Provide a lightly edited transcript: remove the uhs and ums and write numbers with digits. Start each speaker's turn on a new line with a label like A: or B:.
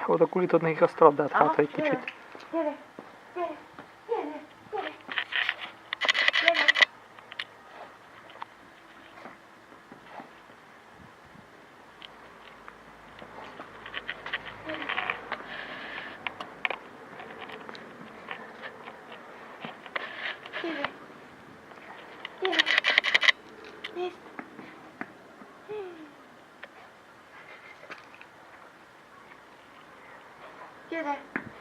A: oda gulítod nekik azt a labdát, hát egy
B: gyere,
A: kicsit.
B: gyere, gyere, gyere, gyere, gyere. Gyere, gyere, nézd. Gyere.